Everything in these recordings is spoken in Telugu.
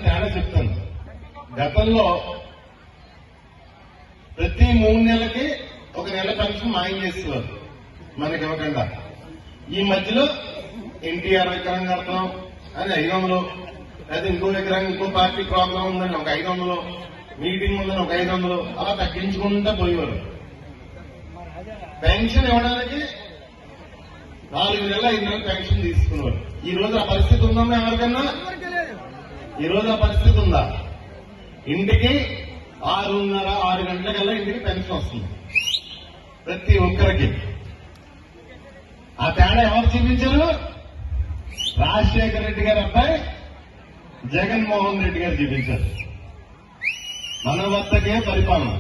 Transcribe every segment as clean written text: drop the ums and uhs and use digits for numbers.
తేడా చెప్తాను. గతంలో ప్రతి 3 నెలలకి ఒక నెల పెన్షన్ మాయం చేసేవారు మనకి ఇవ్వకుండా. ఈ మధ్యలో ఎన్టీఆర్ విగ్రహం కడతాం అని 500, లేదా ఇంకో విగ్రహం ఇంకో పార్టీ ప్రోగ్రాం ఉందని ఒక 500, మీటింగ్ ఉందని ఒక 500, అలా తగ్గించుకుంటూ పోయేవారు. పెన్షన్ ఇవ్వడానికి 4 నెలలు 5 నెలలు పెన్షన్ తీసుకున్నారు. ఈ రోజు ఆ పరిస్థితి ఉందమ్మా ఎవరికన్నా? ఈ రోజు ఆ పరిస్థితి ఉందా? ఇంటికి 6:30, 6 గంటలకల్లా ఇంటికి పెన్షన్ వస్తుంది ప్రతి ఒక్కరికి. ఆ తేడా ఎవరు చూపించారు? రాజశేఖర రెడ్డి గారి అబ్బాయి జగన్మోహన్ రెడ్డి గారు చూపించారు. మన వద్దకే పరిపాలన,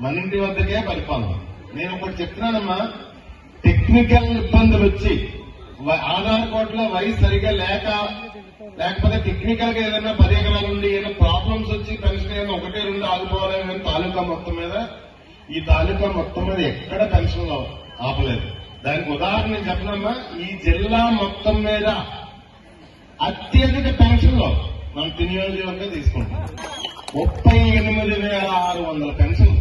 మన ఇంటి వద్దకే పరిపాలన. నేను ఒకటి చెప్తున్నానమ్మా, టెక్నికల్ ఇబ్బందులు వచ్చి ఆధార్ కార్డులో వయసు సరిగా లేకపోతే టెక్నికల్ గా ఏదైనా 10 ఎకరాల నుండి ఏదైనా ప్రాబ్లమ్స్ వచ్చి పెన్షన్ ఏదైనా 1, 2 ఆగిపోవాలి కానీ తాలూకా మొత్తం మీద, ఈ తాలూకా మొత్తం మీద ఎక్కడ పెన్షన్ ఆపలేదు. దానికి ఉదాహరణ నేను చెప్పనమ్మా, ఈ జిల్లా మొత్తం మీద అత్యధిక పెన్షన్లో మనం నియోజకవర్గం తీసుకుంటాం. 38,600 పెన్షన్లు,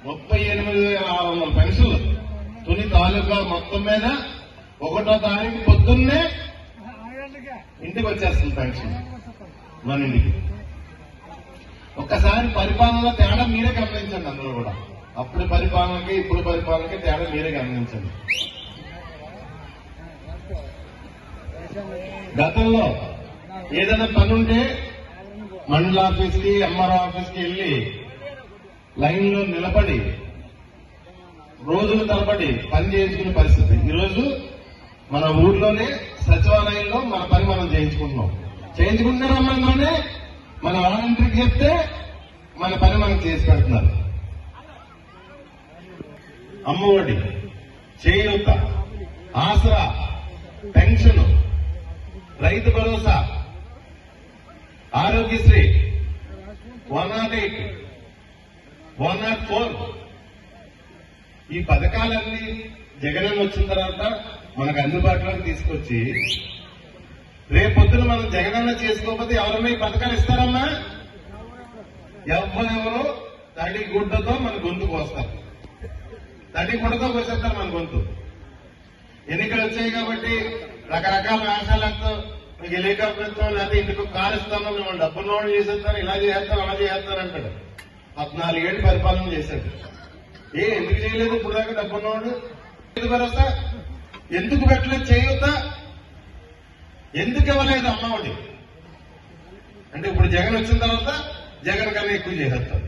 38,600 పెన్షన్లు తుని తాలూకా మొత్తం మీద 1వ తారీఖు పొద్దున్నే ఇంటికి వచ్చేస్తుంది పెన్షన్ మన ఇంటికి. ఒక్కసారి పరిపాలనలో తేడా మీరే గమనించండి. అందరూ కూడా అప్పుడు పరిపాలనకి ఇప్పుడు పరిపాలనకి తేడా మీరే గమనించండి. గతంలో ఏదైనా పని ఉంటే మండల ఆఫీస్కి, ఎంఆర్ఓ ఆఫీస్కి వెళ్లి లైన్లో నిలబడి రోజుల తరబడి పని చేయించుకునే పరిస్థితి. ఈరోజు మన ఊర్లోనే సచివాలయంలో మన పని మనం చేయించుకుంటున్నారమ్మనే మన వాలంటీర్కి చెప్తే మన పని మనం చేసి పెడుతున్నారు. అమ్మఒడి, చేయూత, ఆసరా, పెన్షన్, రైతు భరోసా, ఆరోగ్యశ్రీ, 108, 104 ఈ పథకాలన్నీ జగనన్న వచ్చిన తర్వాత మనకు అందుబాటులోకి తీసుకొచ్చి, రేపొద్దున మనం జగనన్న చేసుకోకపోతే ఎవరన్నా ఈ పథకాలు ఇస్తారమ్మా? ఎవరెవరో తడి గుడ్డతో మన గొంతుకు వస్తారు, తడి గుడ్డతో వచ్చేస్తారు మన గొంతు. ఎన్నికలు వచ్చాయి కాబట్టి రకరకాల వేషాలతో మీకు హెలికాప్టర్ ఇస్తాం, లేకపోతే ఇంటికి కారు ఇస్తాను, మిమ్మల్ని డబ్బులు నోటు చేసేస్తాను, ఇలా చేస్తాను, అలా చేస్తాను అంటాడు. 14 ఏళ్ళు పరిపాలన చేశాడు. ఎందుకు చేయలేదు ఇప్పుడు దాకా డబ్బున్నవాడు? భరోసా ఎందుకు పెట్టలేదు? చేయూత ఎందుకు ఇవ్వలేదు? అమ్మఒడి అంటే ఇప్పుడు జగన్ వచ్చిన తర్వాత జగన్ కన్నా ఎక్కువ చేసేస్తారు.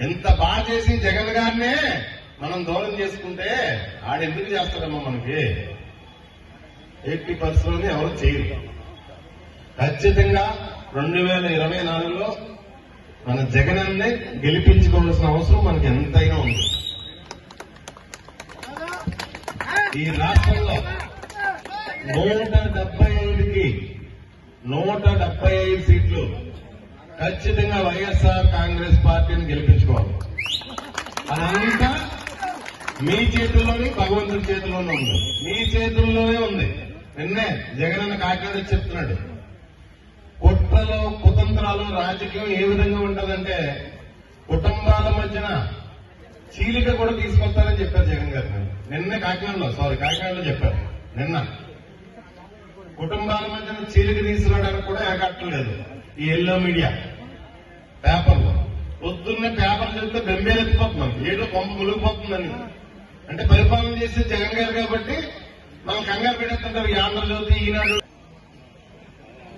ఎంత బాగా చేసి జగన్ గారినే మనం దూరం చేసుకుంటే ఆడెందుకు చేస్తాడమ్మా? మనకి 80% ఎవరు చేయరు. ఖచ్చితంగా 2024లో మన జగనన్నే గెలిపించుకోవాల్సిన అవసరం మనకి ఎంతైనా ఉంది. ఈ రాష్ట్రంలో 175కి 175 సీట్లు ఖచ్చితంగా వైఎస్ఆర్ కాంగ్రెస్ పార్టీని గెలిపించుకోవాలి. అదంతా మీ చేతుల్లోని, భగవంతుడి చేతుల్లోనే ఉంది. మీ చేతుల్లోనే ఉంది. నిన్నే జగనన్న కాకినాడ చెప్తున్నాడు, కుట్రలు, కుతంత్రాలు, రాజకీయం ఏ విధంగా ఉంటుందంటే కుటుంబాల మధ్యన చీలిక కూడా తీసుకొస్తారని చెప్పారు జగన్ గారు. నిన్న కాకినాడలో చెప్పారు. నిన్న కుటుంబాల మధ్యన చీలిక తీసుకురావడానికి కూడా ఏకట్టలేదు ఈ ఎల్లో మీడియా పేపర్లో. పొద్దున్నే పేపర్ చదివితే బెంబేలెత్తిపోతున్నాం, ఏదో కొంప మునిగిపోతుందని. అంటే పరిపాలన చేసే జగన్ గారు కాబట్టి మనం కంగారు పెట్టేస్తుంటారు. ఈ ఆంధ్రజ్యోతి, ఈనాడు.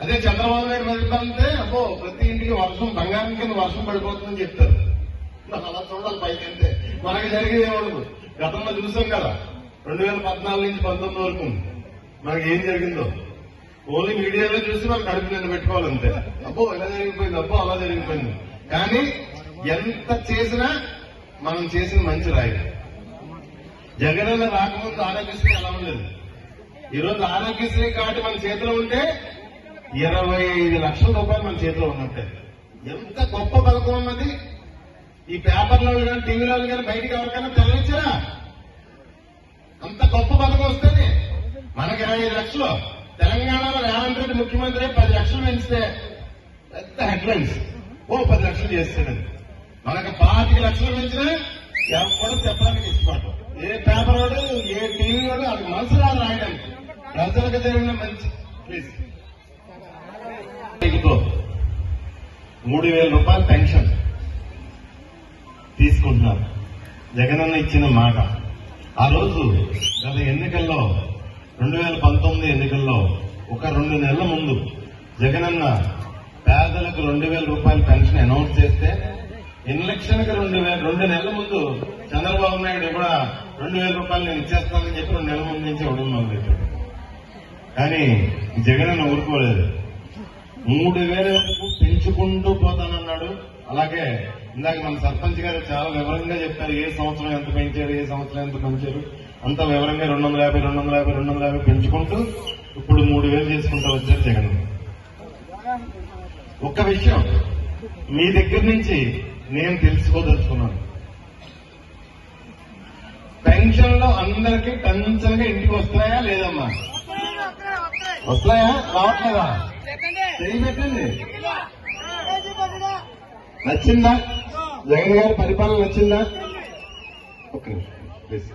అదే చంద్రబాబు నాయుడు పరిపాలనతే అబ్బో ప్రతి ఇంటికి వర్షం, బంగారం కింద వర్షం పడిపోతుందని చెప్తారు. అలా చూడాలి పైకి. అంతే మనకి జరిగేది ఏమడదు. గతంలో చూసాం కదా, 2014 నుంచి 19 వరకు మనకి ఏం జరిగిందో ఓన్లీ మీడియాలో చూసి మనం కడుపు నిండా పెట్టుకోవాలంతే. అబ్బో ఇలా జరిగిపోయింది, అబ్బో అలా జరిగిపోయింది. కానీ ఎంత చేసినా మనం చేసిన మంచి రాయి. జగనన్న రాకముందు ఆరోగ్యశ్రీ ఎలా ఉండేది? ఈరోజు ఆరోగ్యశ్రీ కార్డు మన చేతిలో ఉంటే 25 లక్షల రూపాయలు మన చేతిలో ఉన్నట్టే. ఎంత గొప్ప పథకం ఉన్నది. ఈ పేపర్లో కానీ టీవీలో కానీ బయటికి ఎవరికైనా తెలవించరా? అంత గొప్ప పథకం వస్తేనే మనకి 25 లక్షలు తెలంగాణలో రేవంత్ రెడ్డి ముఖ్యమంత్రి 10 లక్షలు పెంచితే పెద్ద హెడ్లైన్స్. 10 లక్షలు చేస్తాడని. మనకు 25 లక్షలు పెంచినా ఎవరు చెప్పడానికి ఇష్టపడతాం. ఏ పేపర్ వాడు, ఏ టీవీ వాడు వాళ్ళకి మనసు రాదు రాయడానికి. ప్రజలకు జరిగిన మంచి ప్లీజ్ 3,000 రూపాయలు పెన్షన్ తీసుకుంటున్నారు. జగనన్న ఇచ్చిన మాట. ఆ రోజు గత ఎన్నికల్లో 2019 ఎన్నికల్లో ఒక 2 నెలల ముందు జగనన్న పేదలకు 2,000 రూపాయల పెన్షన్ అనౌన్స్ చేస్తే ఎలక్షన్ కి 2 నెలల ముందు చంద్రబాబు నాయుడు కూడా 2,000 రూపాయలు నేను ఇచ్చేస్తానని చెప్పి 2 నెలల ముందు నుంచి ఇవ్వడం మొదలెట్టాడు. కానీ జగనన్న ఊరుకోలేదు. 3,000 వరకు పెంచుకుంటూ పోతానన్నాడు. అలాగే ఇందాక మన సర్పంచ్ గారు చాలా వివరంగా చెప్పారు. ఏ సంవత్సరం ఎంత పెంచారు, ఏ సంవత్సరం ఎంత పెంచారు, అంత వివరంగా 250 పెంచుకుంటూ ఇప్పుడు 3,000 చేసుకుంటూ వచ్చారు జగన్. ఒక్క విషయం మీ దగ్గర నుంచి నేను తెలుసుకోదలుచుకున్నాను. పెన్షన్లో అందరికీ టెన్షన్గా ఇంటికి వస్తున్నాయా లేదమ్మా? వస్తున్నాయా? రావట్లేదా? పెట్టండి. నచ్చిందా? జగన్ గారి పరిపాలన నచ్చిందా? Okay please.